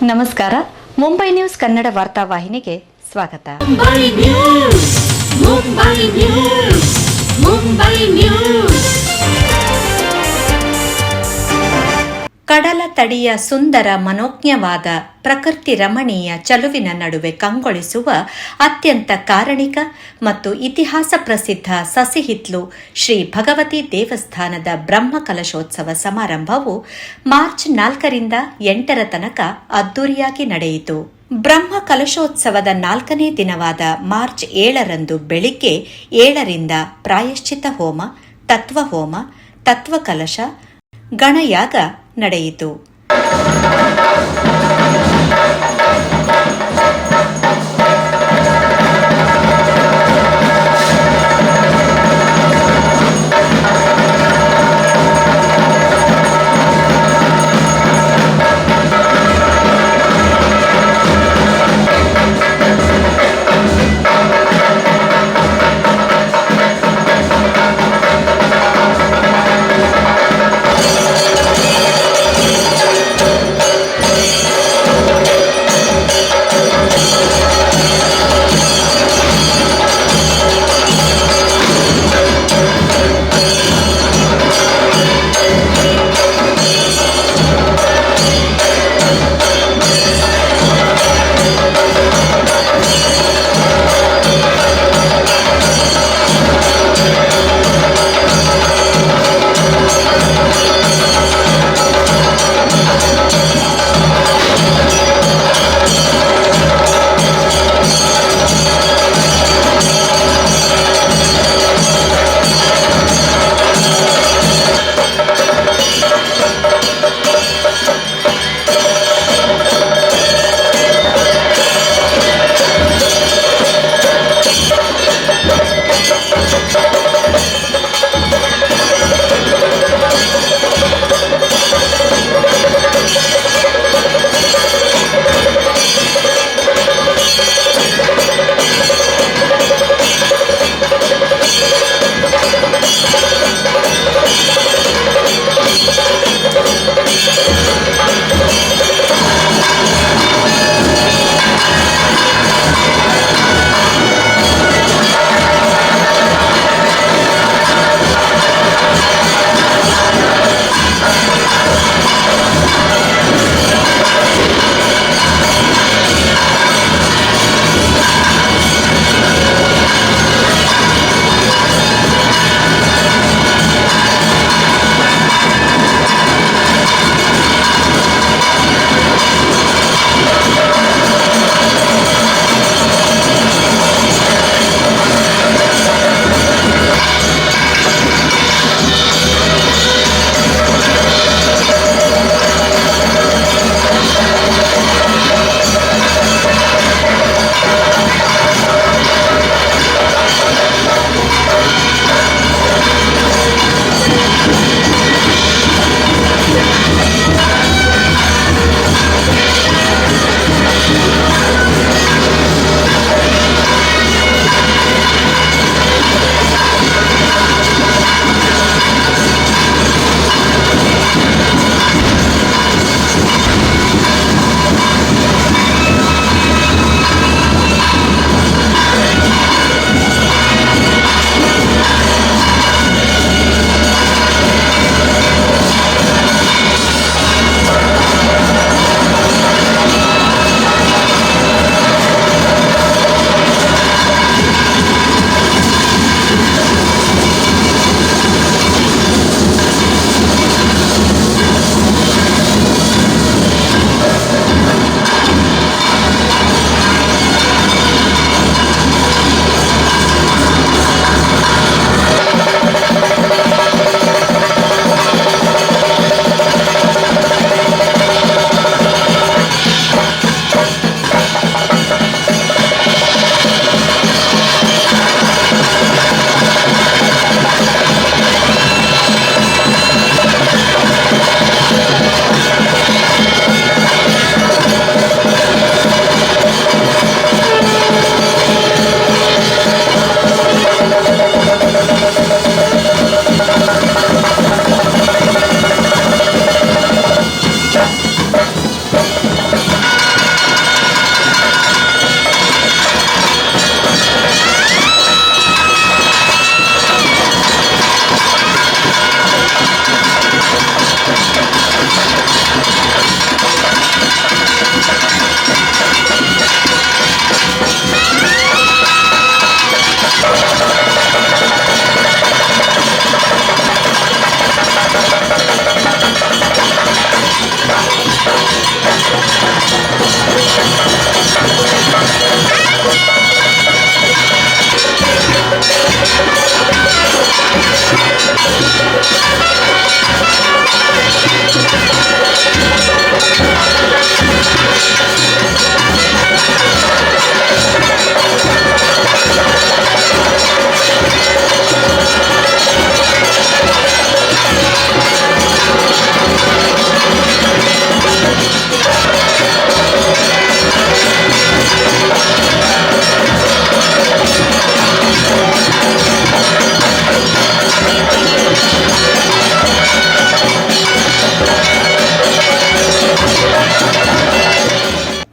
ನಮಸ್ಕಾರ. ಮುಂಬೈ ನ್ಯೂಸ್ ಕನ್ನಡ ವಾರ್ತಾವಾಹಿನಿಗೆ ಸ್ವಾಗತ. ಕಡಲ ತಡಿಯ ಸುಂದರ ಮನೋಜ್ಞವಾದ ಪ್ರಕೃತಿ ರಮಣೀಯ ಚಲುವಿನ ನಡುವೆ ಕಂಗೊಳಿಸುವ ಅತ್ಯಂತ ಕಾರಣಿಕ ಮತ್ತು ಇತಿಹಾಸ ಪ್ರಸಿದ್ಧ ಸಸಿಹಿತ್ಲು ಶ್ರೀ ಭಗವತಿ ದೇವಸ್ಥಾನದ ಬ್ರಹ್ಮ ಕಲಶೋತ್ಸವ ಸಮಾರಂಭವು ಮಾರ್ಚ್ 4ರಿಂದ 8ರ ತನಕ ಅದ್ದೂರಿಯಾಗಿ ನಡೆಯಿತು. ಬ್ರಹ್ಮ ಕಲಶೋತ್ಸವದ 4ನೇ ದಿನವಾದ ಮಾರ್ಚ್ 7ರಂದು ಬೆಳಿಗ್ಗೆ 7ರಿಂದ ಪ್ರಾಯಶ್ಚಿತ ಹೋಮ, ತತ್ವಹೋಮ, ತತ್ವಕಲಶ, ಗಣಯಾಗ ನಡೆಯಿತು.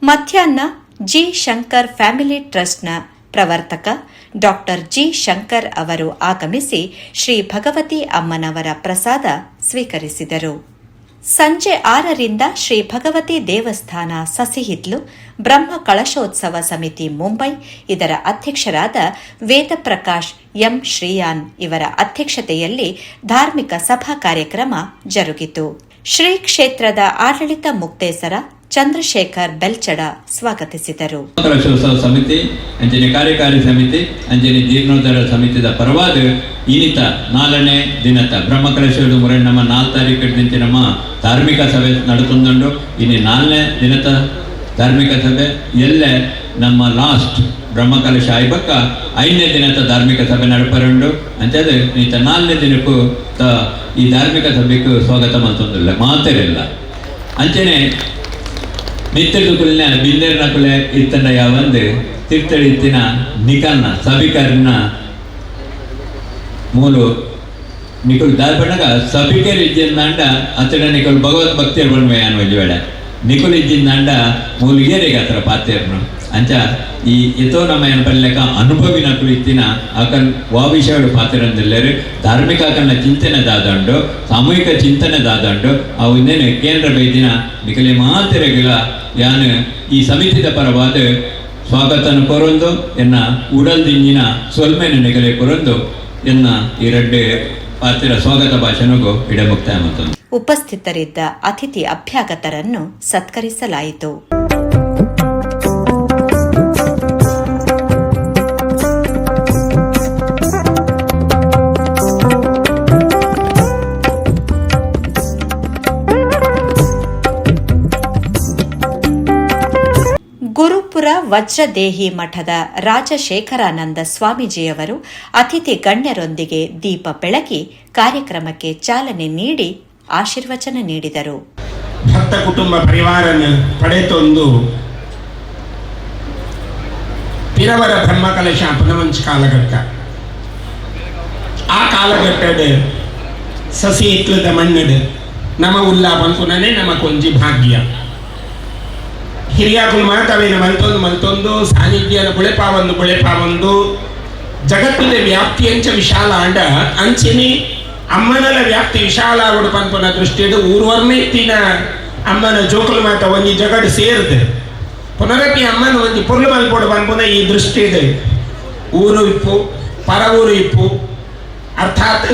ಮಧ್ಯಾಹ್ನ ಜಿ ಶಂಕರ್ ಫ್ಯಾಮಿಲಿ ಟ್ರಸ್ಟ್ನ ಪ್ರವರ್ತಕ ಡಾಕ್ಟರ್ ಜಿ ಶಂಕರ್ ಅವರು ಆಗಮಿಸಿ ಶ್ರೀ ಭಗವತಿ ಅಮ್ಮನವರ ಪ್ರಸಾದ ಸ್ವೀಕರಿಸಿದರು. ಸಂಜೆ 6ರಿಂದ ಶ್ರೀ ಭಗವತಿ ದೇವಸ್ಥಾನ ಸಸಿಹಿತ್ಲು ಬ್ರಹ್ಮ ಕಳಶೋತ್ಸವ ಸಮಿತಿ ಮುಂಬೈ ಇದರ ಅಧ್ಯಕ್ಷರಾದ ವೇದಪ್ರಕಾಶ್ ಎಂ ಶ್ರೀಯಾನ್ ಇವರ ಅಧ್ಯಕ್ಷತೆಯಲ್ಲಿ ಧಾರ್ಮಿಕ ಸಭಾ ಕಾರ್ಯಕ್ರಮ ಜರುಗಿತು. ಶ್ರೀ ಕ್ಷೇತ್ರದ ಆಡಳಿತ ಮುಕ್ತೇಸರ ಚಂದ್ರಶೇಖರ್ ಬೆಲ್ಚಡ ಸ್ವಾಗತಿಸಿದರು. ಕಳಶೋತ್ಸವ ಸಮಿತಿ ಅಂಚನೆ ಕಾರ್ಯಕಾರಿ ಸಮಿತಿ ಅಂಚನೆ ಜೀರ್ಣೋದ್ಧಾರ ಸಮಿತಿದ ಪರವಾದ ಇನ್ನಿತ 4ನೇ ದಿನದ ಬ್ರಹ್ಮಕಲಶೋತ್ಸವ ಮುರಣ್ಣ ನಮ್ಮ 4 ತಾರೀಕು ನಮ್ಮ ಧಾರ್ಮಿಕ ಸಭೆ ನಡೆತುಂಡು. ಇನ್ನು 4ನೇ ದಿನದ ಧಾರ್ಮಿಕ ಸಭೆ ಎಲ್ಲೇ ನಮ್ಮ ಲಾಸ್ಟ್ ಬ್ರಹ್ಮಕಲಶ ಆಯ್ಬಕ್ಕ 5ನೇ ದಿನದ ಧಾರ್ಮಿಕ ಸಭೆ ನಡಪರುಂಡು. ಅಂಚದು ಈತ 4ನೇ ದಿನಕ್ಕೂ ಈ ಧಾರ್ಮಿಕ ಸಭೆಗೂ ಸ್ವಾಗತ ಮಲ್ತೊಂದಿಲ್ಲ ಮಾತರಿಲ್ಲ ಅಂಚನೆ ನಿತ್ಯದ ಕುಲಿನ ಬಿಂದೇರ್ನ ಕುಲೆ ಇತ್ತಂಡ ಯಾವಂದು ತಿರ್ತಳಿತ್ತಿನ ನಿಕಲ್ನ ಸಭಿಕರ್ನ ಮೂಲು ನಿಕುಲ್ ದಾರ್ಪಣಗ ಸಭಿಕರ್ ಇಜ್ಜಿಂದಾಂಡ ಅತಡ ನಿಕುಲ್ ಭಗವತ್ ಭಕ್ತಿಯರ್ ಬಣ್ವೆ ಅನ್ವಜ್ ನಿಕುಲ್ ಇಜ್ಜಿಂದಾಂಡ ಮೂಲು ಏರಿಗೆ ಹತ್ರ ಪಾತ್ಯರ್ನು ಅಂಚ ಈ ಎತೋ ನಮ್ಮ ಏನು ಪಲ್ಲೆಕ ಅನುಭವಿ ನಕುಲು ಇತ್ತಿನ ಆಕಲ್ ವಿಷಯಗಳು ಪಾತ್ರರಂದಿಲ್ಲರು ಧಾರ್ಮಿಕ ಆಕಲ್ನ ಚಿಂತನೆ ದಾದಂಡು ಸಾಮೂಹಿಕ ಚಿಂತನೆ ದಾದಂಡು ಅವು ಇನ್ನೇನು ಕೇಂದ್ರ ಬೈದಿನ ನಿಕಲೆ ಮಾತಿರಗಿಲ್ಲ ಯಾನು ಈ ಸಮಿತಿದ ಪರವಾದ ಸ್ವಾಗತನ ಕೊರೊಂದು ಎನ್ನ ಉಡಲ್ದಿಂಜಿನ ಸೊಲ್ಮೆನ ನಿಗಲೆ ಕೊರೊಂದು ಎನ್ನ ಈ 2 ಪಾತ್ರ ಸ್ವಾಗತ ಭಾಷಣಗೂ ಇಡಮುಕ್ತಾಯ ಮತ್ತೊಂದು. ಉಪಸ್ಥಿತರಿದ್ದ ಅತಿಥಿ ಅಭ್ಯಾಗತರನ್ನು ಸತ್ಕರಿಸಲಾಯಿತು. ಗುರುಪುರ ವಜ್ರದೇಹಿ ಮಠದ ರಾಜಶೇಖರಾನಂದ ಸ್ವಾಮೀಜಿಯವರು ಅತಿಥಿ ಗಣ್ಯರೊಂದಿಗೆ ದೀಪ ಬೆಳಗಿ ಕಾರ್ಯಕ್ರಮಕ್ಕೆ ಚಾಲನೆ ನೀಡಿ ಆಶೀರ್ವಚನ ನೀಡಿದರು. ಭಕ್ತ ಕುಟುಂಬ ಪರಿವಾರನ ಪಡೆತೊಂದು ಪಿರವರ ಬ್ರಹ್ಮಕಲಶ ಪುನವಂಚ ಕಾಲಘಟ್ಟ ಆ ಕಾಲಘಟ್ಟದ ಸಸಿ ಇಟ್ಲದ ಮಣ್ಣಡು ನಮ ಉಲ್ಲಾ ಬಂಕುನೇ ನಮಕೊಂಜಿ ಭಾಗ್ಯ ಹಿರಿಯಾಕುಲು ಮಾತಾವೇನು ಮಲ್ತೊಂದು ಸಾನ್ನಿಧ್ಯನ ಬುಳೆಪಾವೊಂದು ಜಗತ್ತಿನ ವ್ಯಾಪ್ತಿ ಅಂಚ ವಿಶಾಲ ಅಂಡ ಅಂಚಿನಿ ಅಮ್ಮನಲ ವ್ಯಾಪ್ತಿ ವಿಶಾಲ ಆಗುಡು ಪನ್ಪನ ದೃಷ್ಟಿಯದು ಊರ್ವರ್ನೆತ್ತಿನ ಅಮ್ಮನ ಜೋಕುಲು ಮಾತ ಒಂಜಿ ಜಗಡು ಸೇರಿದೆ ಪುನರಪಿ ಅಮ್ಮನ ಒಂಜಿ ಪೊರ್ಲು ಮಲ್ಪೋಡು ಪನ್ಪುನ ಈ ದೃಷ್ಟಿಯದು ಊರು ಇಪ್ಪು ಪರ ಊರು ಇಪ್ಪು ಅರ್ಥಾತ್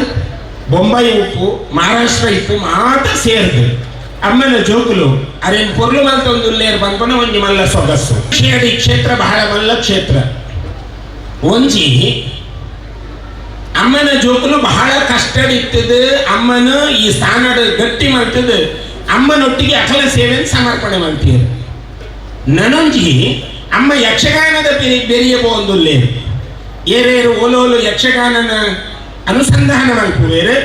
ಬೊಂಬೈ ಉಪ್ಪು ಮಹಾರಾಷ್ಟ್ರ ಇಪ್ಪು ಮಾತ ಸೇರಿದೆ ಅಮ್ಮನ ಜೋಕುಲು ಅರೇನು ಪೊರ್ಲು ಮಲ್ತೊಂದು ಪನ್ಪನ ಒಂಜಿ ಮಲ್ಲ ಸೊಗಸ್ಸು. ಶಿರಡಿ ಕ್ಷೇತ್ರ ಬಹಳ ಮಲ್ಲ ಕ್ಷೇತ್ರ ಒಂಜಿ ಅಮ್ಮನ ಜೋಕುಲು ಬಹಳ ಕಷ್ಟಡಿತ್ತದು ಅಮ್ಮನ ಈ ಸ್ಥಾನದ ಗಟ್ಟಿ ಮಲ್ತದು ಅಮ್ಮನೊಟ್ಟಿಗೆ ಅಖಲ ಸೇವೆಯನ್ನು ಸಮರ್ಪಣೆ ಮಾಡ್ತೀರು. ನನೊಂಜಿ ಅಮ್ಮ ಯಕ್ಷಗಾನದ ಬೆರಿಯ ಪೋಂದುಲ್ಲೆ ಏರೇರು ಓಲೋಲು ಯಕ್ಷಗಾನನ ಅನುಸಂಧಾನ ಮಲ್ಪುವೇರು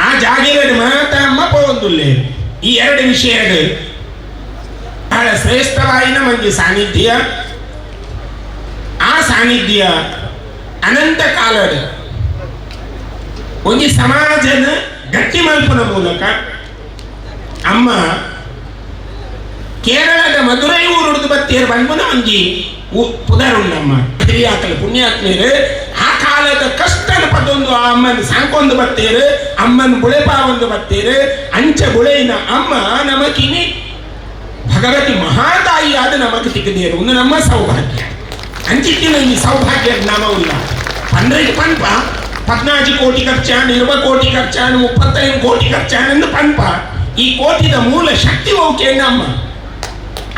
ಆ ಜಾಗೇರಡು ಮಾತ ಅಮ್ಮ ಪೋಂದುಲ್ಲೆ. ಈ 2 ವಿಷಯಗಳು ಬಹಳ ಶ್ರೇಷ್ಠವಾಯಿನ ಮಂದಿ ಸಾನ್ನಿಧ್ಯ. ಆ ಸಾನ್ನಿಧ್ಯ ಅನಂತ ಕಾಲದ ಒಂಜಿ ಸಮಾಜನ ಗಟ್ಟಿ ಮಲ್ಪನ ಮೂಲಕ ಅಮ್ಮ ಕೇರಳದ ಮಧುರೈ ಊರುಡ್ದು ಬತ್ತೇರು ಬಂದ್ಮನ ಒಂಜಿ ಪುದರುಂಡಮ್ಮ ಹಿರಿಯಾಕಲು ಪುಣ್ಯಾತ್ಮೀರು ಆ ಕಾಲದ ಕಷ್ಟದ ಪದೊಂದು ಆ ಅಮ್ಮನ ಸಾಂಕೊಂದು ಬತ್ತೇರು ಅಮ್ಮನ ಬುಳೆಪಾವೊಂದು ಬತ್ತೇರು ಅಂಚ ಬುಳೆಯಿನ ಅಮ್ಮ ನಮಕಿನಿ ಭಗವತಿ ಮಹಾತಾಯಿಯಾದ ನಮಗೆ ತಿಕ್ಕದೇರು ಒಂದು ನಮ್ಮ ಸೌಭಾಗ್ಯ ಅಂಚಿತ್ತಿನ ಈ ಸೌಭಾಗ್ಯ ನಾಮವಿಲ್ಲ ಪಂದ್ರೈದು ಪನ್ಪ 14 ಕೋಟಿ ಖರ್ಚಾನು 20 ಕೋಟಿ ಖರ್ಚಾನು 35 ಕೋಟಿ ಖರ್ಚಾನೆಂದು ಪನ್ಪ ಈ ಕೋಟಿದ ಮೂಲ ಶಕ್ತಿ ಓಕೆ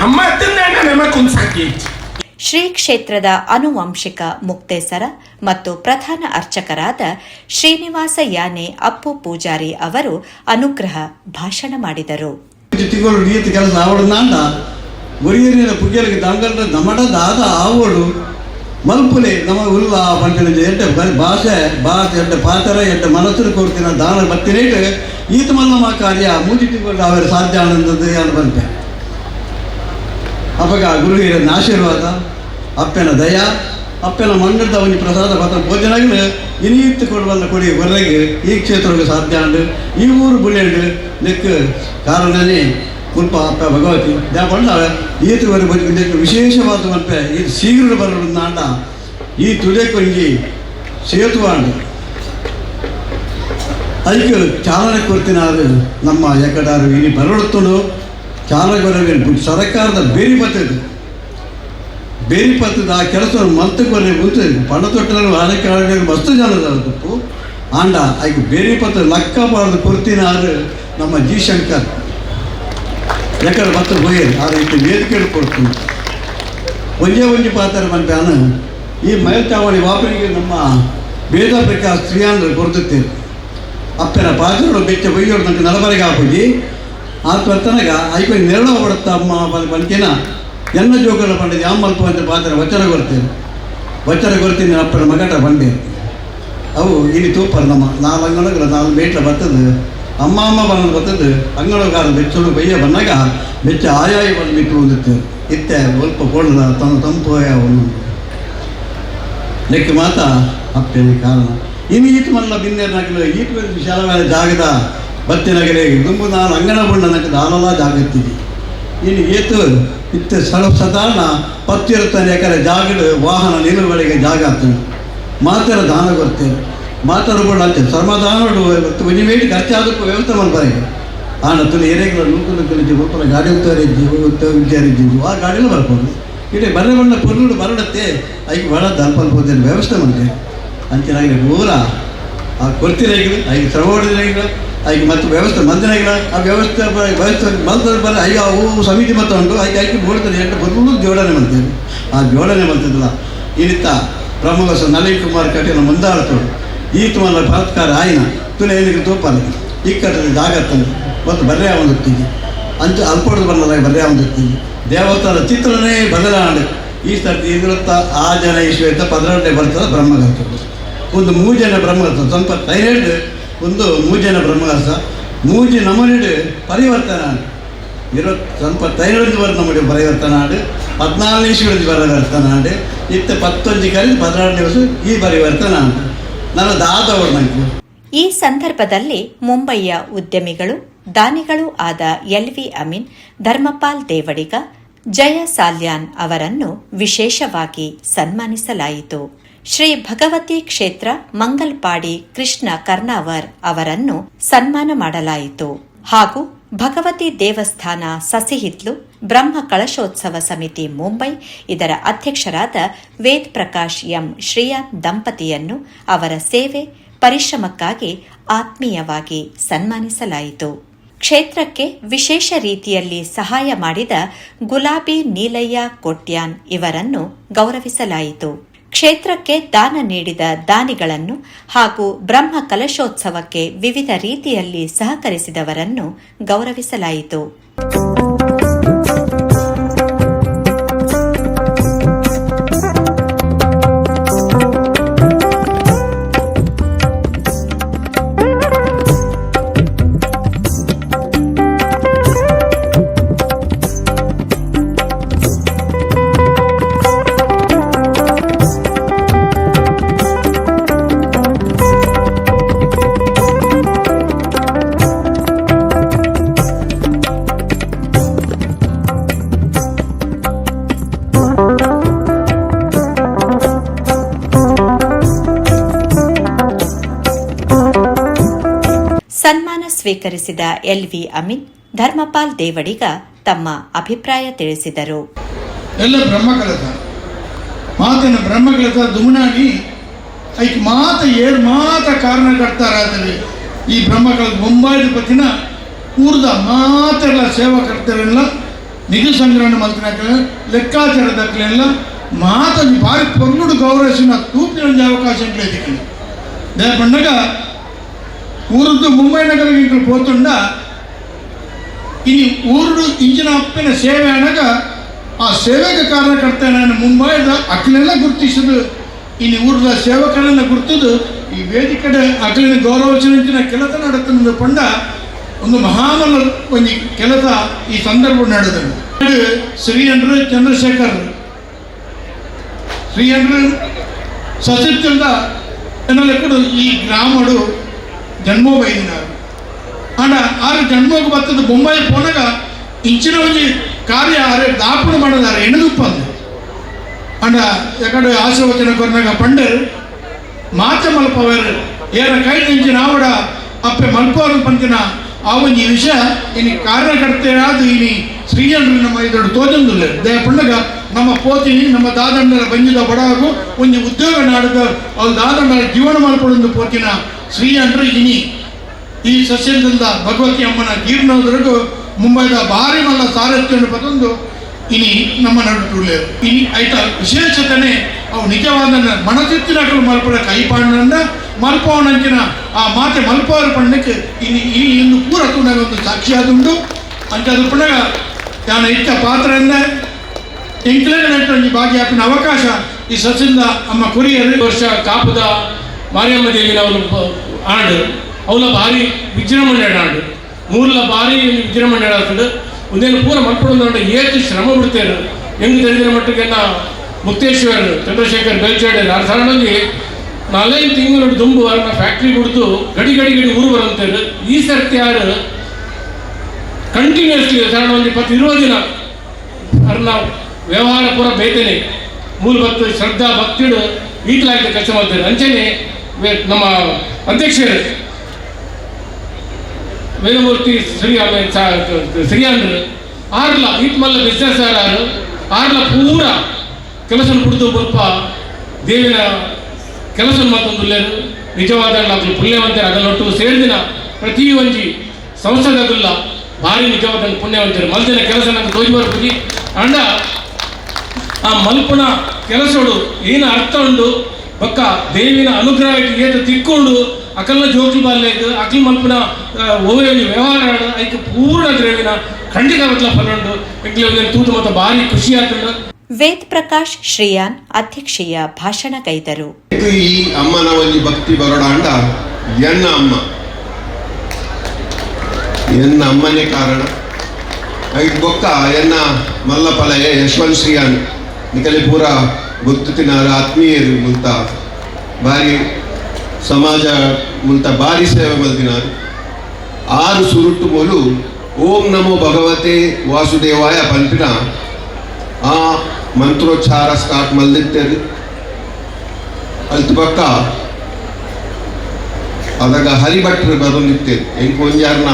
ಅಮ್ಮ ಅದನ್ನ ನಮಗೊಂದು ಸಾಕಿ. ಶ್ರೀ ಕ್ಷೇತ್ರದ ಅನುವಂಶಿಕ ಮುಕ್ತೇಸರ ಮತ್ತು ಪ್ರಧಾನ ಅರ್ಚಕರಾದ ಶ್ರೀನಿವಾಸ ಯಾನೆ ಅಪ್ಪು ಪೂಜಾರಿ ಅವರು ಅನುಗ್ರಹ ಭಾಷಣ ಮಾಡಿದರು. ಕೆಲಸ ಆವಡನಾಂಡ ಗುರಿಯರಿನ ಪುಗ್ಯರಿಗೆ ದಂಗಲ್ರ ನಮಡದಾದ ಆವಡು ಮಲ್ಪುಲೆ ನಮ ಉಲ್ಲ ಪಂಚನ ಎಂಟ ಭಾಷೆ ಎಂಟ ಪಾತ್ರ ಎಂಟ ಮನಸ್ಸು ಕೊಡ್ತಿನ ದಾನ ಬತ್ತಿನೇಟ್ ಈತ ಮಲ್ಲಮ್ಮ ಕಾರ್ಯ ಮೂಜಿಟ್ಟಿಕೊಂಡು ಅವರ ಸಾಧ್ಯ ಆನಂದದ್ದು ಏನು ಬಂತೆ ಅವಾಗ ಗುರು ಹಿರಿಯನ ಆಶೀರ್ವಾದ ಅಪ್ಪನ ದಯ ಅಪ್ಪನ ಮಂಡಲದ ಒಂದು ಪ್ರಸಾದ ಪತ್ರ ಭೋಜನಾಗ ಇನಿಯುತ್ತು ಕೊಡುವಲ್ಲ ಕೊಡಿ ಹೊರಗೆ ಈ ಕ್ಷೇತ್ರಕ್ಕೆ ಸಾಧ್ಯ ಉಂಟು ಈ ಊರು ಬುಳ್ಳೆಂಡು ನೆಕ್ ಕಾರಣನೇ ಮುಲ್ಪ ಅಪ್ಪ ಭಗವತಿ ದಾಪಂಡ ಈತುವರೆ ಬದುಕು ವಿಶೇಷವಾದ ಮಲ್ಪೆ ಇದು ಶೀಘ್ರ ಬರೋದು ನಾಂಡ ಈ ತುಲೆಕೊಂಜಿ ಸೇತುವಾಂಡು ಅದಕ್ಕೆ ಚಾಲನೆ ಕೊಡ್ತಿನಾರು ನಮ್ಮ ಎಕಡಾರು ಇಲ್ಲಿ ಬರಡುತ್ತಡು ಚಾಲನೆ ಬರಬೇಕು ಸರ್ಕಾರದ ಬೇರಿ ಪತ್ತದ ಆ ಕೆಲಸವನ್ನು ಮಂತಕ್ಕೆ ಮುಂಚೆ ಪಣ ತೊಟ್ಟರು ಆಡಕ್ಕೆ ಮಸ್ತು ಜನದ ತಪ್ಪು ಆಂಡ ಆಯ್ಕೆ ಬೇರೆ ಪತ್ರ ಲಕ್ಕ ಬಾರದು ಕೊಡ್ತಿನಾರು ನಮ್ಮ ಜಿ ಶಂಕರ್ ಎಕಡೆ ಮತ್ತೆ ಹೋಗಿ ಆ ರೀತಿ ವೇದಿಕೆ ಕೊಡ್ತೀನಿ ಒಂಜಿ ಪಾತ್ರ ಮಲ್ಪಾನ ಈ ಮೇಲ್ಚಾವಣಿ ವಾಪರಿಗೆ ನಮ್ಮ ವೇದ ಪ್ರಕಾಶ್ ಶ್ರೀಯಾಂದ್ರ ಕೊಡ್ತಿರ್ತೀವಿ ಅಪ್ಪನ ಪಾತ್ರೆಗಳು ಬೆಚ್ಚ ಬೈಯೋಡು ನನಗೆ ನಲಬರಿಗೆ ಹಾಕಿ ಆತ್ಮರ್ತನಾಗ ಐಕೊಂಡು ನೆರಳು ಹೊಡುತ್ತ ಅಮ್ಮ ಬಂಕಿನ ಎನ್ನ ಜೋಗಲ ಪಂಡಿದ ಯಾವ ಮಲ್ಪ ಅಂತ ಪಾತ್ರ ವಚನ ಕೊಡ್ತೀನಿ ಅಪ್ಪನ ಮಗಟ ಬಂಡೆ ಅವು ಇಲ್ಲಿ ತೂಪರು ನಮ್ಮ 4 ಅಂಗಣಗಳು 4 ಮೇಟ್ಲ ಬರ್ತದೆ ಅಮ್ಮ ಬಂದು ಬರ್ತದೆ ಅಂಗಣಗಾರ ಬೆಚ್ಚಲು ಬಯ್ಯ ಬಂದಾಗ ಬೆಚ್ಚ ಆಯಾಯ ಬಂದು ಬಿಟ್ಟು ಹೊಂದುತ್ತೇವೆ ಇತ್ತೆ ಸ್ವಲ್ಪ ಕೊಳ್ಳದ ತಂಪು ಅವನು ಲೆಕ್ಕ ಮಾತ ಅಪ್ಪನ ಕಾರಣ ಇನ್ನು ಈತ ಮಲ್ಲ ಬಿನ್ನೇರ್ನಾಗಲು ಈತ ವಿಶಾಲವಾದ ಜಾಗದ ಬತ್ತಿನಗಲೇ ದುಂಬು ನಾನು ಅಂಗಣ ಬಣ್ಣ ನನಗೆ ದಾನಲ್ಲ ಜಾಗತ್ತಿದೆ ಇನ್ನು ಈತು ಇತ್ತ ಸಾಧಾರಣ 10 ಎಕರೆ ಜಾಗದ ವಾಹನ ನಿಲುವಳಿಗೆ ಜಾಗ ಆಗ್ತದೆ ಮಾತಾಡ ದಾನ ಕೊಡ್ತೇವೆ ಮಾತಾಡ್ಬೋದು ಅಂತೆ ಶ್ರಮದಾನೋಡು ಒಂಜಿ ಮೇಟಿ ಖರ್ಚಾದಕ್ಕೂ ವ್ಯವಸ್ಥೆ ಮಾಡ್ಬಾರಿಗೆ ಆನ ತುಳಿ ಎರೆಗಳ ನೂಕಲು ಕಲಿಜಿ ಒಪ್ಪನ ಗಾಡಿ ವಿಚಾರಿದ್ದು ಆ ಗಾಡಿಯಲ್ಲಿ ಬರ್ಬೋದು ಇಡೀ ಬರೇ ಬಣ್ಣ ಪೊರ್ಲು ಬರಡತ್ತೆ ಐಕೆ ಬಹಳ ದಲ್ಪಲ್ಬೋದೇನು ವ್ಯವಸ್ಥೆ ಮಾಡ್ತೇವೆ ಅಂಚನಾಗಿ ಊರ ಆ ಕೊಡ್ತಿರಾಗಿಲ್ಲ ಐದು ಶ್ರಮ ಹೊಡೆದಿರಾಗಿಲ್ಲ ಐಕೆ ಮತ್ತು ವ್ಯವಸ್ಥೆ ಮಂದಿನಾಗಿಲ್ಲ ಆ ವ್ಯವಸ್ಥೆ ಮಂತ್ರ ಬರ ಐಗ ಅವು ಸಮಿತಿ ಮತ್ತು ಉಂಟು ಐಕೆ ಬೋಡ್ತಾರೆ ಎಂಟು ಬರಲು ಜೋಡಣೆ ಮಾಡ್ತೇವೆ ಆ ಜೋಡಣೆ ಮಾಡ್ತಿದ್ದಿಲ್ಲ ಇನಿತ್ತ ಪ್ರಮುಖ ನಳಿನ್ ಕುಮಾರ್ ಕಟೀಲ್ ಮುಂದಾಡ್ತೋಡು ಈತ ಮಲ್ಲ ಭಾರತ್ಕಾರ ಆಯ್ನ ತುಲೆ ಏನಿಗೆ ತೋಪಲ್ಲ ಇಕ್ಕಟ್ಟದ ಜಾಗತ್ತಂದು ಮತ್ತು ಬರ್ರೆ ಒಂದಿರ್ತೀವಿ ಅಂಚು ಅಲ್ಪೋಡು ಬರಲ್ಲ ಬರ್ರೆ ಒಂದಿರ್ತೀವಿ ದೇವತಾರ ಚಿತ್ರನೇ ಬದಲಾವಣೆ ಈ ಸರ್ತಿ ಇದಿರುತ್ತ ಆ ಜನ ಈಶ್ವರ 12 ಬರ್ತದೆ ಬ್ರಹ್ಮಗರ್ತ ಒಂದು 3 ಜನ ಬ್ರಹ್ಮಗರ್ತ ಸ್ವಲ್ಪ ಥೈರಾಯ್ಡ್ ಒಂದು 3 ಜನ ಬ್ರಹ್ಮಗರ್ತ 3 ನಮೂನೆ ಪರಿವರ್ತನೆ ಸ್ವಲ್ಪ ಥೈರಾಯ್ಡ್ ಬರ್ ನಮಗೆ ಪರಿವರ್ತನೆ 14 ಈಶ್ವರದಿ ಪರಿವರ್ತನೆ ಇತ್ತ 11 ಕರೆದು 16 ದಿವಸ ಈ ಪರಿವರ್ತನೆ ನನ್ನ ದಾದವರು ನನಗೆ. ಈ ಸಂದರ್ಭದಲ್ಲಿ ಮುಂಬಯಿಯ ಉದ್ಯಮಿಗಳು ದಾನಿಗಳೂ ಆದ LV ಅಮೀನ್, ಧರ್ಮಪಾಲ್ ದೇವಡಿಗ, ಜಯ ಸಾಲ್ಯಾನ್ ಅವರನ್ನು ವಿಶೇಷವಾಗಿ ಸನ್ಮಾನಿಸಲಾಯಿತು. ಶ್ರೀ ಭಗವತಿ ಕ್ಷೇತ್ರ ಮಂಗಲ್ಪಾಡಿ ಕೃಷ್ಣ ಕರ್ನಾವರ್ ಅವರನ್ನು ಸನ್ಮಾನ ಮಾಡಲಾಯಿತು ಹಾಗೂ ಭಗವತಿ ದೇವಸ್ಥಾನ ಸಸಿಹಿತ್ಲು ಬ್ರಹ್ಮ ಕಳಶೋತ್ಸವ ಸಮಿತಿ ಮುಂಬೈ ಇದರ ಅಧ್ಯಕ್ಷರಾದ ವೇದ್ ಪ್ರಕಾಶ್ ಎಂ ಶ್ರೀಯಾನ್ ದಂಪತಿಯನ್ನು ಅವರ ಸೇವೆ ಪರಿಶ್ರಮಕ್ಕಾಗಿ ಆತ್ಮೀಯವಾಗಿ ಸನ್ಮಾನಿಸಲಾಯಿತು. ಕ್ಷೇತ್ರಕ್ಕೆ ವಿಶೇಷ ರೀತಿಯಲ್ಲಿ ಸಹಾಯ ಮಾಡಿದ ಗುಲಾಬಿ ನೀಲಯ್ಯ ಕೊಟ್ಯಾನ್ ಇವರನ್ನು ಗೌರವಿಸಲಾಯಿತು. ಕ್ಷೇತ್ರಕ್ಕೆ ದಾನ ನೀಡಿದ ದಾನಿಗಳನ್ನು ಹಾಗೂ ಬ್ರಹ್ಮ ಕಲಶೋತ್ಸವಕ್ಕೆ ವಿವಿಧ ರೀತಿಯಲ್ಲಿ ಸಹಕರಿಸಿದವರನ್ನು ಗೌರವಿಸಲಾಯಿತು. ಸನ್ಮಾನ ಸ್ವೀಕರಿಸಿದ LV ಅಮೀನ್, ಧರ್ಮಪಾಲ್ ದೇವಡಿಗ ತಮ್ಮ ಅಭಿಪ್ರಾಯ ತಿಳಿಸಿದರು. ಎಲ್ಲ ಬ್ರಹ್ಮಕಲಸ ಮಾತನ ಬ್ರಹ್ಮಕಲಸ ದುಮನಾನಿ ಐಕ್ ಮಾತ ಏಳು ಮಾತ ಕಾರಣ ಕರ್ತಾರಾದರೆ ಈ ಬ್ರಹ್ಮಕಲಸ ಮುಂಬೈದ ಪತ್ತಿನ ಊರ್ದ ಮಾತೆಲ್ಲ ಸೇವಾ ಕರ್ತಾರೆಲ್ಲ ನಿಧಿ ಸಂಗ್ರಹಣೆ ಮಾಡ್ತಾರ ಲೆಕ್ಕಾಚಾರದಕ್ಕೆಲ್ಲ ಮಾತ ಭಾರಿ ಪೊರ್ನುಡು ಗೌರವಿಸಿನ ತೂಪಿನ ಅವಕಾಶ ದೇ ಪಂಡಗ ಊರದ್ದು ಮುಂಬೈ ನಗರ పోతుండ ಇನ್ನು ಊರು ಇಂಜಿನ ಅಪ್ಪಿನ ಸೇವೆ ಅನಾಗ ಆ ಸೇವೆಗೆ ಕಾರಣಕರ್ತನ ಮುಂಬೈದ ಅಕ್ಲೆಲ್ಲ ಗುರುತಿಸೋದು ಇನ್ನು ಊರದ ಸೇವಕರನ್ನ ಗುರುತದು ಈ ವೇದಿಕೆ ಅಕ್ಲಿನ ಗೌರವಿಸಿನ ಕೆಲಸ ನಡತನ ಪಂಡ ಒಂದು ಮಹಾಮಲ ಒಂದು ಕೆಲಸ ಈ ಸಂದರ್ಭ ನಡೆದರು. ಶ್ರೀಯಂದ್ರ ಚಂದ್ರಶೇಖರ್ ಶ್ರೀಯಂದ್ರ ಸಚಿತ್ರದ ಜನಲೆಕ್ಕಡು ಈ ಗ್ರಾಮಡು ಜನ್ಮೋಬೈದಿನಾರು ಆಂಡ ಆರು ಜನ್ಮೋಗ ಬರ್ತದ ಬೊಂಬಾಯಿ ಪೋನಾಗ ಇಂಚಿನ ಒಂಜಿ ಕಾರ್ಯ ಅರೆ ದಾಪುಡು ಮಾಡೋದಾರೆ ಎಣದುಪ್ಪಂದು ಅಂಡ ಯಾಕಂದ್ರೆ ಆಶೀರ್ವಚನ ಕೊರ್ನಾಗ ಪಂಡರು ಮಾತ ಮಲ್ಪವರು ಏನ ಕೈ ನಿಂಚಿನ ಆವಡ ಅಪ್ಪೆ ಮಲ್ಪವರು ಪಂಚಿನ ಆ ಒಂಜಿ ವಿಷಯ ಇನಿ ಕಾರ್ಯಕರ್ತೆಯಾದ ಇನಿ ಶ್ರೀಯಂಡ್ರು ನಮ್ಮ ಇದೊಡ್ಡು ತೋಜಂದುಲ್ಲ ದಯ ಪಂಡಗ ನಮ್ಮ ಪೋತಿನಿ ನಮ್ಮ ದಾದಂಡರ ಬಂಜಿದ ಬಡಾಗು ಒಂಜಿ ಉದ್ಯೋಗ ನಾಡದ ಅವ್ರು ದಾದಂಡರ ಜೀವನ ಮಲ್ಪಡೊಂದು ಪೋತಿನ ಶ್ರೀಯಂಡ್ರು ಇನಿ ಈ ಸಸ್ಯದಿಂದ ಭಗವತಿ ಅಮ್ಮನ ಜೀರ್ಣೋದ್ರಿಗೂ ಮುಂಬೈದ ಭಾರಿ ಮಲ್ಲ ಸಾರಥ್ಯವನ್ನು ಪತೊಂದು ಇನಿ ನಮ್ಮ ನಡುಟುಳ್ಳೇರು ಇನಿ ಐತ ವಿಶೇಷತೆನೆ ಅವು ನಿಜವಾದ ಮನಸಿತ್ತಿನಕಲು ಮಲ್ಪಡ ಕೈಪಾಂಡ ಮಲ್ಪವನಂಚಿನ ಆ ಮಾತೆ ಮಲ್ಪವರ ಪಂಡಕ್ಕೆ ಇನಿ ಈ ಇಂದು ಪೂರ ತುಣಗ ಒಂದು ಸಾಕ್ಷಿಯಾದುಂಡು ಅಂಚದು ಪುನಗ ನಾನು ಇಷ್ಟ ಪಾತ್ರದಿಂದ ಎಂಕ್ಲೆಗನೊಂದು ಭಾಗಿಯಾಪಿನ ಅವಕಾಶ ಈ ಸಸ್ಯದಿಂದ ಅಮ್ಮ ಕೊರಿಯರು ವರ್ಷ ಕಾಪುದ ಮಾರಿಯಮ್ಮ ದೇವಿನ ಅವಳು ಆಂಡು ಅವಳ ಭಾರಿ ವಿಜೃಂಭಣೆ ಆಂಡು ಮೂರ್ಲ ಭಾರಿ ವಿಜೃಂಭಣೆ ಆಗ್ತದೆ ಒಂದೇನು ಪೂರ ಮಲ್ಪಡೊಂದು ಏತು ಶ್ರಮ ಬಿಡ್ತೇನೆ ಹೆಂಗೆ ತಿಳಿದಿನ ಮಟ್ಟಿಗೆ ಮುಕ್ತೇಶ್ವರ್ ಚಂದ್ರಶೇಖರ್ ಬೆಲ್ಚಾಡರ್ ಆ ಸರಣಲ್ಲಿ 4 ತಿಂಗಳು ದುಂಬು ಅವ್ರನ್ನ ಫ್ಯಾಕ್ಟ್ರಿ ಬಿಡ್ತು ಗಡಿ ಊರು ಬರಂತೇವೆ ಈ ಸರ್ತಿ ಯಾರು ಕಂಟಿನ್ಯೂಸ್ಲಿ ಸರಣ ಒಂದು 20 ದಿನ ಅವ್ರನ್ನ ವ್ಯವಹಾರ ಪೂರ ಬೇತೇನೆ ಮೂಲ ಭಕ್ತ ಶ್ರದ್ಧಾ ಭಕ್ತಿಡು ಈಟ್ಲಾಗಿ ಕೆಲಸ ಮಾಡ್ತಾರೆ ಅಂಚೆನೆ ನಮ್ಮ ಅಧ್ಯಕ್ಷರು ವೇದಮೂರ್ತಿ ಶ್ರೀಯಾಂಡ್ರು ಆರ್ಲ ಈಟ್ ಮಲ್ಲ ಬಿಸ್ನೆಸ್ ಯಾರು ಆರ್ಲ ಪೂರ ಕೆಲಸ ಬಿಡ್ತು ಸ್ವಲ್ಪ ದೇವಿನ ಕೆಲಸ ಮಾತೊಂದುಲ್ಲೇರು ನಿಜವಾದ ಅದು ಪುಣ್ಯವಂತರ ಅದನ್ನೊಟ್ಟು ಸೇರಿದಿನ ಪ್ರತಿ ಒಂಜಿ ಸಂಸದಗುಲ್ಲ ಭಾರಿ ನಿಜವಾದ ಪುಣ್ಯವಂತರು ಮಲ್ದಿನ ಕೆಲಸ ನಂಗೆ ತೋಜಿ ಬರ್ಬೋದು ಅಂಡ ಆ ಮಲ್ಪುನ ಕೆಲಸಗಳು ಏನು ಅರ್ಥ ಉಂಡು ಬಕ್ಕ ದೇವಿನ ಅನುಗ್ರಹ ಏತ ತಿಕ್ಕೊಂಡು ಅಕಲ್ನ ಜೋಕಿ ಬಾಲ್ಯಕ್ಕೆ ಅಕಲ್ ಮಲ್ಪುನ ಓವೆ ವ್ಯವಹಾರ ಅದಕ್ಕೆ ಪೂರ್ಣ ದೇವಿನ ಖಂಡಿತ ಬತ್ಲ ಫಲುಂಡು ಎಂಕ್ಲೆ ತೂತು ಮತ್ತು ಭಾರಿ ಖುಷಿ ಆಗ್ತದೆ. ವೇದ್ ಪ್ರಕಾಶ್ ಶ್ರೀಯಾನ್ ಅಧ್ಯಕ್ಷೀಯ ಭಾಷಣ ಗೈದರು. ಈ ಅಮ್ಮನ ಒಂದು ಭಕ್ತಿ ಬರೋಡ ಅಂಡ ಎನ್ನ ಅಮ್ಮನೇ ಕಾರಣ ಐದು ಬೊಕ್ಕ ಎನ್ನ ಮಲ್ಲಪಲಯ ಯಶವಂತ್ ಶ್ರೀಯಾನ್ ನಿಕಲೆ ಪೂರ ಗೊತ್ತಿನ ಆತ್ಮೀಯರು ಮುಲ್ತ ಭಾರಿ ಸಮಾಜ ಮುಲ್ತ ಭಾರಿ ಸೇವೆ ಮಲ್ದಿನಾರು 6 ಸುರುಟ್ಟು ಮೂಲು ಓಂ ನಮೋ ಭಗವತೆ ವಾಸುದೇವಾಯ ಪಂಪಿನ ಆ ಮಂತ್ರೋಚ್ಚಾರ ಸ್ಟಾರ್ಟ್ ಮಲ್ದಿತ್ತೇರಿ ಅಲ್ತು ಪಕ್ಕ ಅದಾಗ ಹರಿಭಟ್ರು ಬರೋದಿತ್ತೇರಿ ಎಂಟು ಒಂಜಾರ್ನ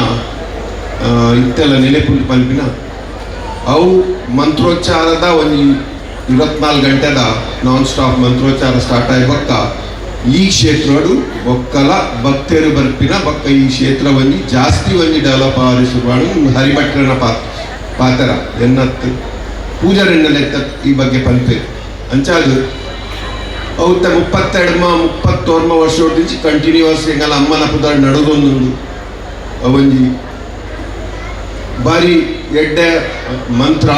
ಇತ್ತೆಲ್ಲ ನೆನೆಪುಂಡು ಪಂಪಿನ ಅವು ಮಂತ್ರೋಚ್ಚಾರದ ಒಂದು 24 ಗಂಟೆದ ನಾನ್ ಸ್ಟಾಪ್ ಮಂತ್ರೋಚ್ಚಾರ ಸ್ಟಾರ್ಟ್ ಆಗಿ ಬೊಕ್ಕ ಈ ಕ್ಷೇತ್ರಡು ಬೊಕ್ಕಲ ಭಕ್ತರು ಬರ್ಪಿನ ಬೊಕ್ಕ ಈ ಕ್ಷೇತ್ರ ಒಂಜಿ ಜಾಸ್ತಿ ಒಂಜಿ ಡೆವಲಪ್ ಆಗಿ ಶುರುವಾಣು ಹರಿಭಟ್ರನ ಪಾತ್ರ ಎನ್ನತ್ತು ಪೂಜಾರೆಣ್ಣಲೆತ್ತ ಈ ಬಗ್ಗೆ ಪಂಪೆ ಅಂಚಾದು ಅವತ್ತ 32 ವರ್ಷ ಹೊಟ್ಟಿಂಚಿ ಕಂಟಿನ್ಯೂಸ್ ಹೆಂಗಲ್ಲ ಅಮ್ಮನ ಪುದಾಡ್ ನಡೆದೊಂದುಂಡು ಒಂಜಿ ಬಾರಿ ಎಡ್ಡೆ ಮಂತ್ರ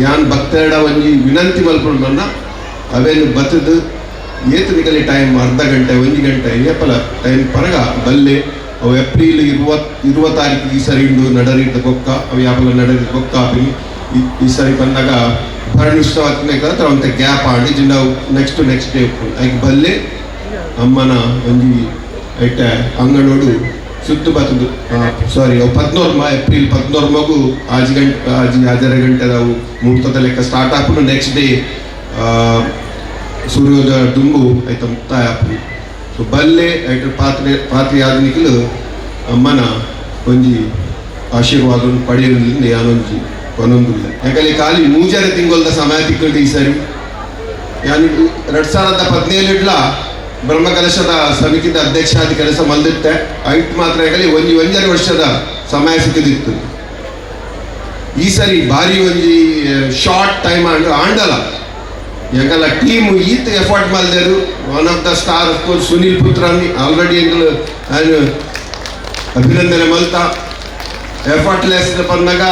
ಯಾನ್ ಭಕ್ತಡ ಒಂಜಿ ವಿನಂತಿ ಮಲ್ಪುಂಡ ಅವೇನು ಬತ್ತದು ಏತನಿಕಲಿ ಟೈಮ್ ಅರ್ಧ ಗಂಟೆ 1 ಗಂಟೆ ಏಪಲ ಟೈಮ್ ಪರಗ ಬಲ್ಲೆ ಅವು ಏಪ್ರಿಲ್ 20 ತಾರೀಕಿಗೆ ಈ ಸರಿ ಇಂದು ನಡರಿದ್ದ ಬೊಕ್ಕ ಅವು ಯಾಪಲ ನಡರಿದ ಬೊಕ್ಕ ಈ ಸರಿ ಬಂದಾಗ ಭರಣಿ ಉತ್ಸವ ಹತ್ತಿರ ಒಂತ ಗ್ಯಾಪ್ ಆಡಿ ಜಿಂಡ ನೆಕ್ಸ್ಟ್ ಡೇ ಐಕ್ ಬಲ್ಲೆ ಅಮ್ಮನ ಒಂಜಿ ಐಟ ಅಂಗನೋಡು ಸುತ್ತು ಬತ್ತದು ಸಾರಿ ಅವು 14 ಏಪ್ರಿಲ್ 14 ಮಗು ಆಜರ ಗಂಟೆ ಅವು ಮುಹೂರ್ತದ ಲೆಕ್ಕ ಸ್ಟಾರ್ಟ್ ಹಾಕೊಂಡು ನೆಕ್ಸ್ಟ್ ಡೇ ಸೂರ್ಯೋದಯ ದುಂಬು ಐತ ಮುಕ್ತಾಯ ಹಾಪು ಸೊ ಬಲ್ಲೆ ಐಟ ಪಾತ್ರೆ ಆದನಿಕಲು ಅಮ್ಮನ ಒಂಜಿ ಆಶೀರ್ವಾದ ಪಡೆಯೋದ್ರಿಂದ ಯಾನೊಂಜಿ ಒಂದೊಂದಿಲ್ಲ ಯಾಕಂದ್ರೆ ಖಾಲಿ ಮೂಜಾರೆ ತಿಂಗಳದ ಸಮಯ ತಿಕ್ಕೊಂಡು ಈ ಸರಿ ಯಾನ್ 2017 ಬ್ರಹ್ಮಕಲಶದ ಸಮಿತಿದ ಅಧ್ಯಕ್ಷಾದಿ ಕೆಲಸ ಮಲ್ದಿತ್ತೆ ಐಟ್ ಮಾತ್ರ ಆಗಲಿ ಒಂಜರೆ ವರ್ಷದ ಸಮಯ ಸಿಕ್ಕಿದಿತ್ತು ಈ ಸರಿ ಭಾರಿ ಒಂಜಿ ಶಾರ್ಟ್ ಟೈಮ್ ಆಂಡಲ ಎಂಗಲ್ಲ ಟೀಮ್ ಈತ ಎಫರ್ಟ್ ಮಲ್ದೇರು one of the star of course Sunil ಪುತ್ರನಿ ಆಲ್ರೆಡಿ ಎಂಗಲು ಅಭಿನಂದನೆ ಮಲ್ತ ಎಫರ್ಟ್ಲೆಸ್ ಬಂದಾಗ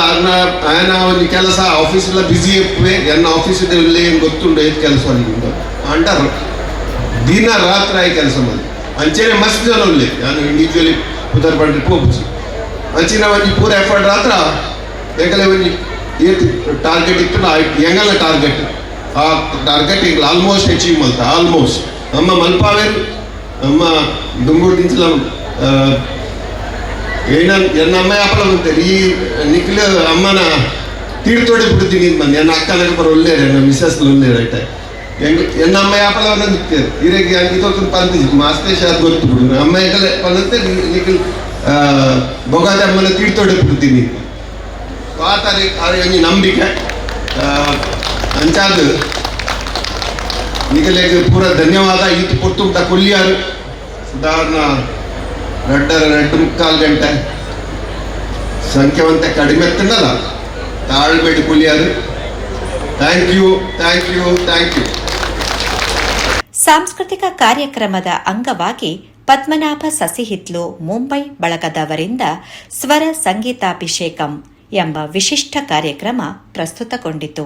ఆయన ಒಂದು ಕೆಲಸ ಆಫೀಸೆಲ್ಲ ಬಿಸಿ ಇರ್ತವೆ ಎನ್ನ ಆಫೀಸಿದ ಇಲ್ಲೇ ಏನು ಗೊತ್ತುಂಡು ಏತ್ ಕೆಲಸ ಅಂಟಾರ ದಿನ ರಾತ್ರಿ ಆಗಿ ಕೆಲಸ ಮಾಡಿ ಅಂಚೆನೆ ಮಸ್ತ್ ಜನ ಉಳ್ಳೆ ನಾನು ಇಂಡಿವಿಜುವಲಿ ಪುದರ್ ಪಂಡ್ರಿ ಪೋಪ್ಸಿ ಅಂಚಿನ ಒಂಜಿ ಪೂರ ಎಫರ್ಟ್ ರಾತ್ರ ಎಂಗಲೆ ಒಂಜಿ ಏತ್ ಟಾರ್ಗೆಟ್ ಇತ್ತು ಎಂಗಲ್ಲ ಟಾರ್ಗೆಟ್ ಆ ಟಾರ್ಗೆಟ್ ಈಗ ಆಲ್ಮೋಸ್ಟ್ ಅಚೀವ್ ಮಲ್ತ ಆಲ್ಮೋಸ್ಟ್ ನಮ್ಮ ಮಲ್ಪಾವೇರು ನಮ್ಮ ದುಂಗೂರು ದಿಂಚಲ ಎನ್ನ ಅಮ್ಮ ಅಪ್ಪಲ ಬಂತೇರಿ ಈ ನಿಖಿಲ ಅಮ್ಮನ ತೀರ್ಥೋಡಿ ಬಿಡ್ತೀನಿ ಬಂದು ಎನ್ನ ಅಕ್ಕನ ಬರೋ ಒಳ್ಳೆಯರೆ ನನ್ನ ಮಿಸಸ್ಲು ಒಳ್ಳೆಯರೆ ಎನ್ನ ಅಮ್ಮ ಅಪ್ಪಲ ಬಂದ ನಿಂತೇರು ಇರಗೆ ಇದೊಂದು ಪಂತ ಮಾಸ್ತೇಶ ಅದು ಗೊತ್ತು ಬಿಡು ಅಮ್ಮ ಯಾಕಲೆ ಬಂದಂತೆ ನಿಖಿಲ್ ಬೊಗಾದ ಅಮ್ಮನ ತೀರ್ಥೋಡಿ ಬಿಡ್ತೀನಿ ಪಾತಾರೆ ಅದು ನಂಬಿಕೆ ಅಂಚಾದ ನಿಖಿಲೆಗೆ ಪೂರ ಧನ್ಯವಾದ ಈತು ಪೊರ್ತುಂಟ ಕೊಲ್ಲಿಯಾರು ಸಾಧಾರಣ 2.5 ಗಂಟೆ ಸಂಖ್ಯೆವಂತ ಕಡಿಮೆ ಎತ್ತನಲ್ಲ ತಾಳ್ಬೇಡಿ ಕೊಲ್ಲಿಯಾರು. Thank you. ಸಾಂಸ್ಕೃತಿಕ ಕಾರ್ಯಕ್ರಮದ ಅಂಗವಾಗಿ ಪದ್ಮನಾಭ ಸಸಿಹಿತ್ಲು ಮುಂಬೈ ಬಳಗದವರಿಂದ ಸ್ವರ ಸಂಗೀತಾಭಿಷೇಕಂ ಎಂಬ ವಿಶಿಷ್ಟ ಕಾರ್ಯಕ್ರಮ ಪ್ರಸ್ತುತಗೊಂಡಿತು.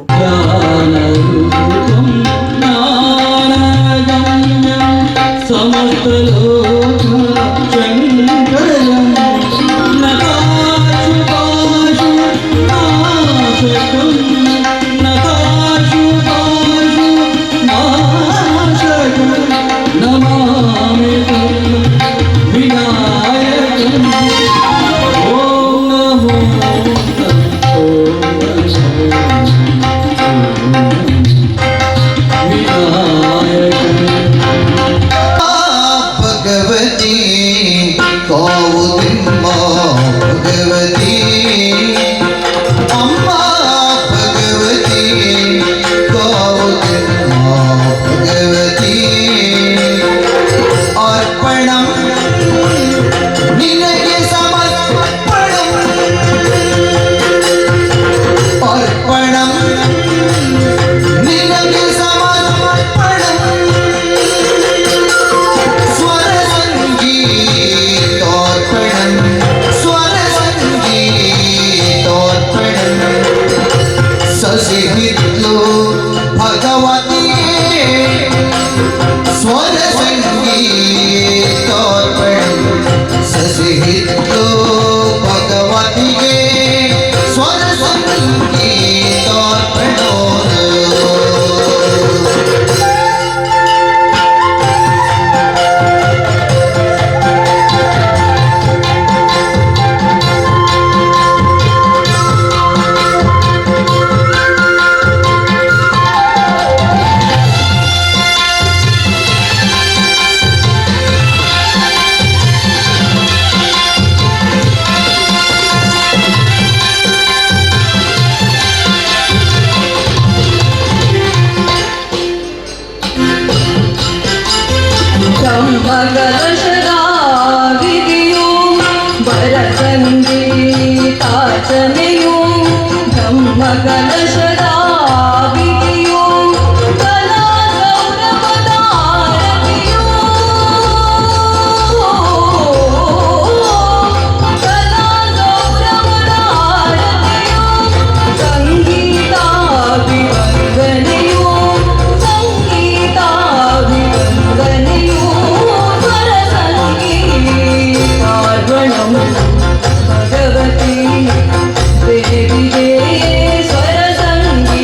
ಭಗವತಿ ದೇವಿಗೆ ಸ್ವರ ಸಂಗೀತ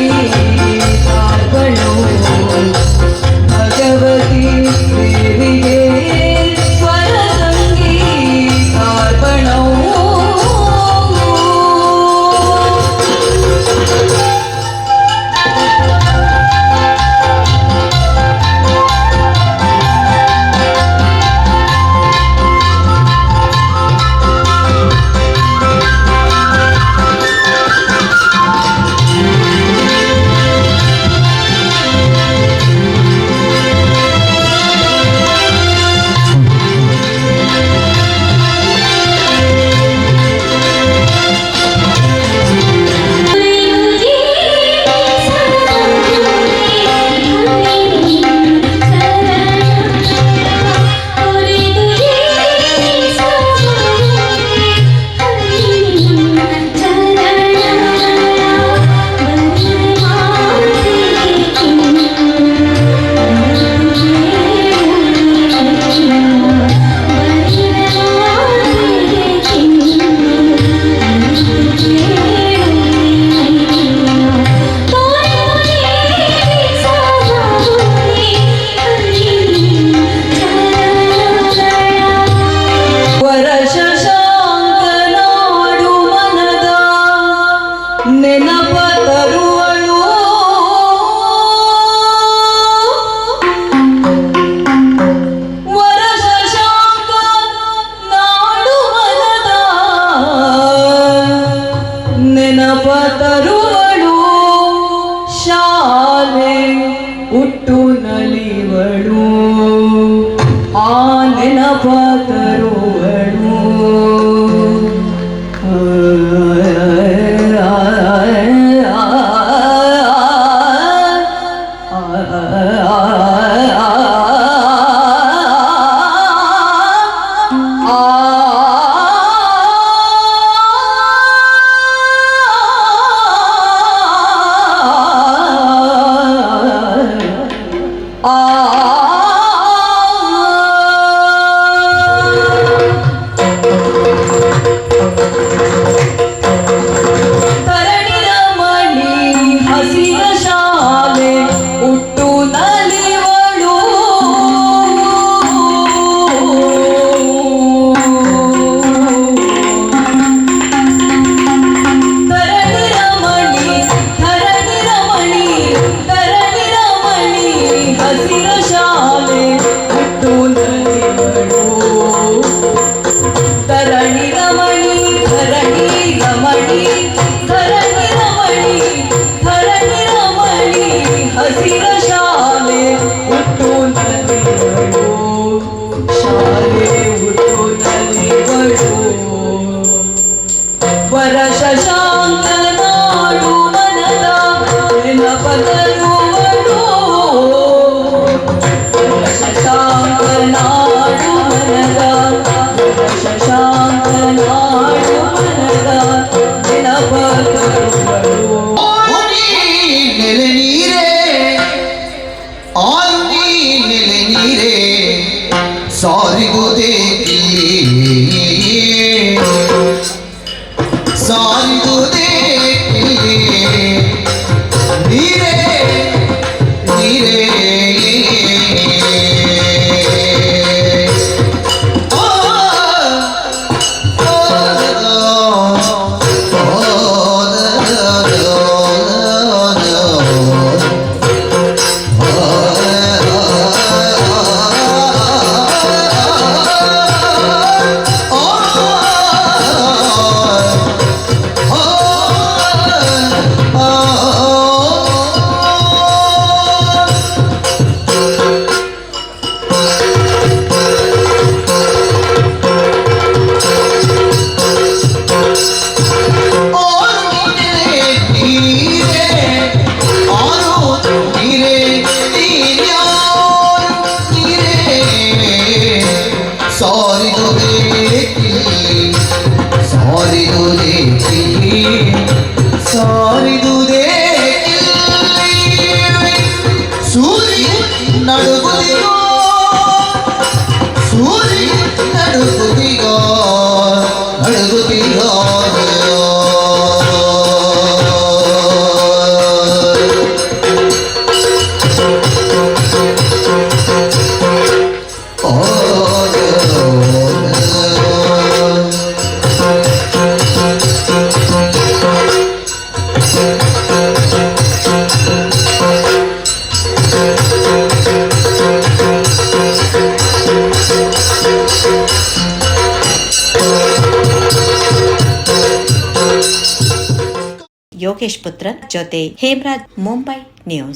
ಯೋಗೇಶ್ ಪುತ್ರನ್ ಜೊತೆ ಹೇಮರಾಜ್, ಮುಂಬೈ ನ್ಯೂಸ್.